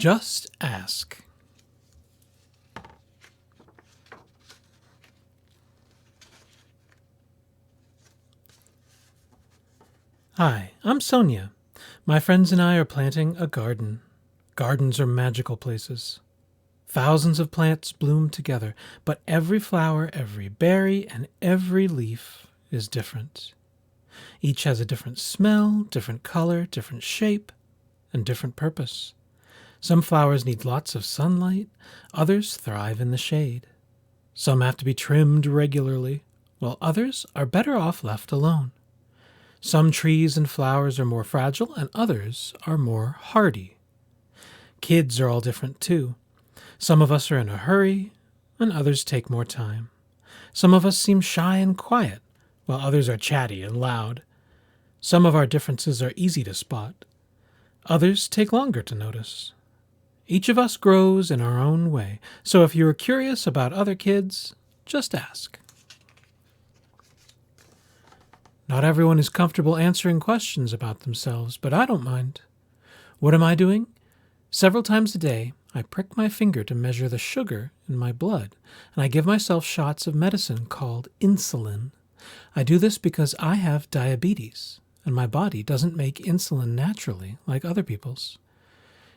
Just ask. Hi, I'm Sonia. My friends and I are planting a garden. Gardens are magical places. Thousands of plants bloom together, but every flower, every berry, and every leaf is different. Each has a different smell, different color, different shape, and different purpose. Some flowers need lots of sunlight, others thrive in the shade. Some have to be trimmed regularly, while others are better off left alone. Some trees and flowers are more fragile, and others are more hardy. Kids are all different too. Some of us are in a hurry, and others take more time. Some of us seem shy and quiet, while others are chatty and loud. Some of our differences are easy to spot. Others take longer to notice. Each of us grows in our own way, so if you're curious about other kids, just ask. Not everyone is comfortable answering questions about themselves, but I don't mind. What am I doing? Several times a day, I prick my finger to measure the sugar in my blood, and I give myself shots of medicine called insulin. I do this because I have diabetes, and my body doesn't make insulin naturally like other people's.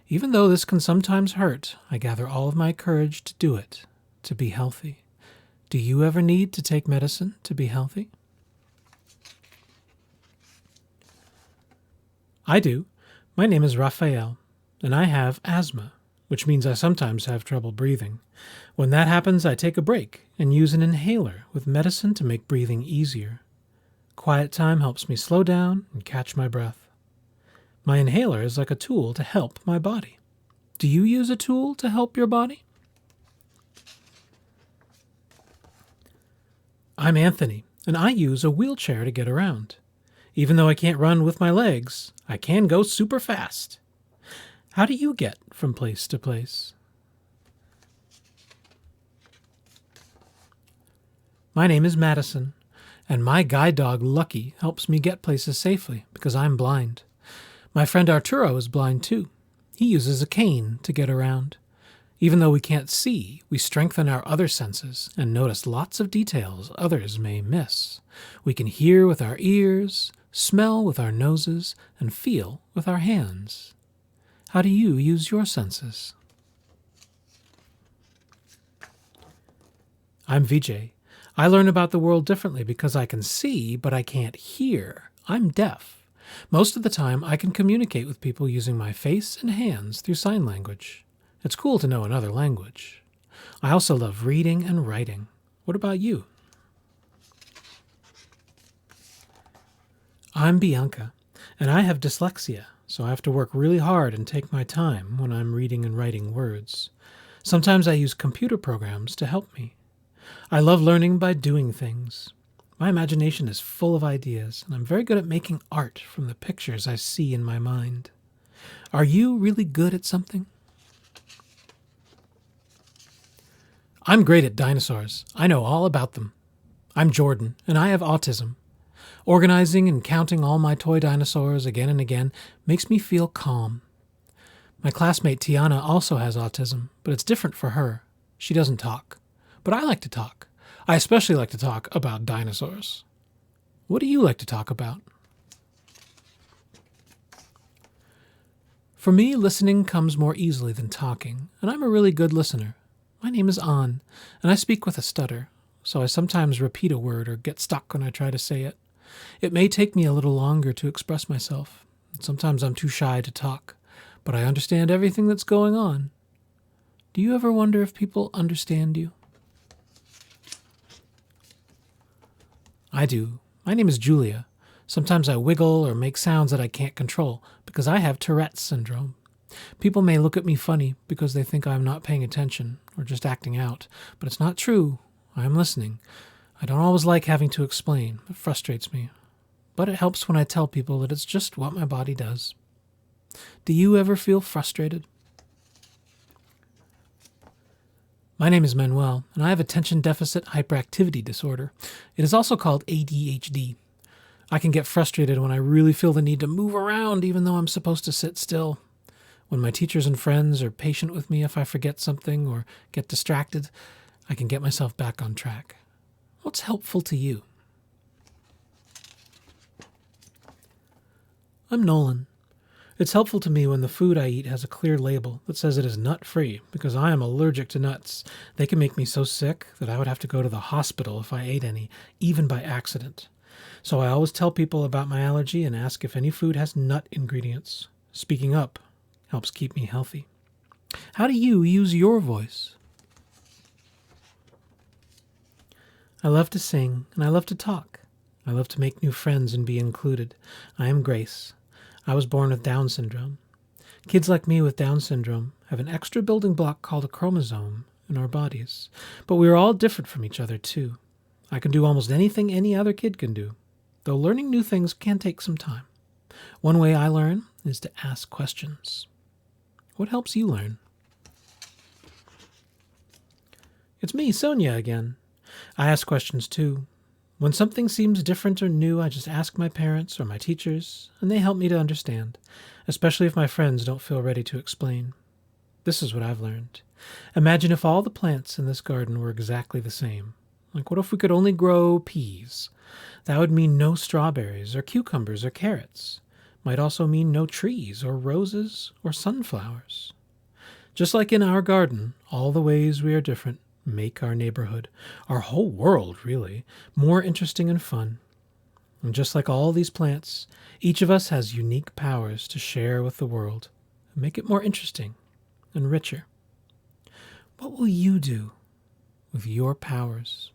Even though this can sometimes hurt, I gather all of my courage to do it, to be healthy. Do you ever need to take medicine to be healthy? I do. My name is Rafael, and I have asthma, which means I sometimes have trouble breathing. When that happens, I take a break and use an inhaler with medicine to make breathing easier. Quiet time helps me slow down and catch my breath. My inhaler is like a tool to help my body. Do you use a tool to help your body? I'm Anthony, and I use a wheelchair to get around. Even though I can't run with my legs, I can go super fast. How do you get from place to place? My name is Madison, and my guide dog Lucky helps me get places safely because I'm blind. My friend Arturo is blind too. He uses a cane to get around. Even though we can't see, we strengthen our other senses and notice lots of details others may miss. We can hear with our ears, smell with our noses, and feel with our hands. How do you use your senses? I'm VJ. I learn about the world differently because I can see, but I can't hear. I'm deaf. Most of the time, I can communicate with people using my face and hands through sign language. It's cool to know another language. I also love reading and writing. What about you? I'm Bianca, and I have dyslexia, so I have to work really hard and take my time when I'm reading and writing words. Sometimes I use computer programs to help me. I love learning by doing things. My imagination is full of ideas, and I'm very good at making art from the pictures I see in my mind. Are you really good at something? I'm great at dinosaurs. I know all about them. I'm Jordan, and I have autism. Organizing and counting all my toy dinosaurs again and again makes me feel calm. My classmate Tiana also has autism, but it's different for her. She doesn't talk. But I like to talk. I especially like to talk about dinosaurs. What do you like to talk about? For me, listening comes more easily than talking, and I'm a really good listener. My name is An, and I speak with a stutter, so I sometimes repeat a word or get stuck when I try to say it. It may take me a little longer to express myself. Sometimes I'm too shy to talk, but I understand everything that's going on. Do you ever wonder if people understand you? I do. My name is Julia. Sometimes I wiggle or make sounds that I can't control because I have Tourette's syndrome. People may look at me funny because they think I'm not paying attention or just acting out, but it's not true. I am listening. I don't always like having to explain. It frustrates me. But it helps when I tell people that it's just what my body does. Do you ever feel frustrated? My name is Manuel, and I have attention deficit hyperactivity disorder. It is also called ADHD. I can get frustrated when I really feel the need to move around even though I'm supposed to sit still. When my teachers and friends are patient with me if I forget something or get distracted, I can get myself back on track. What's helpful to you? I'm Nolan. It's helpful to me when the food I eat has a clear label that says it is nut-free because I am allergic to nuts. They can make me so sick that I would have to go to the hospital if I ate any, even by accident. So I always tell people about my allergy and ask if any food has nut ingredients. Speaking up helps keep me healthy. How do you use your voice? I love to sing and I love to talk. I love to make new friends and be included. I am Grace. I was born with Down syndrome. Kids like me with Down syndrome have an extra building block called a chromosome in our bodies. But we are all different from each other, too. I can do almost anything any other kid can do, though learning new things can take some time. One way I learn is to ask questions. What helps you learn? It's me, Sonia, again. I ask questions, too. When something seems different or new, I just ask my parents or my teachers, and they help me to understand, especially if my friends don't feel ready to explain. This is what I've learned. Imagine if all the plants in this garden were exactly the same. Like, what if we could only grow peas? That would mean no strawberries or cucumbers or carrots. Might also mean no trees or roses or sunflowers. Just like in our garden, all the ways we are different make our neighborhood, our whole world really, more interesting and fun. And just like all these plants, each of us has unique powers to share with the world and make it more interesting and richer. What will you do with your powers?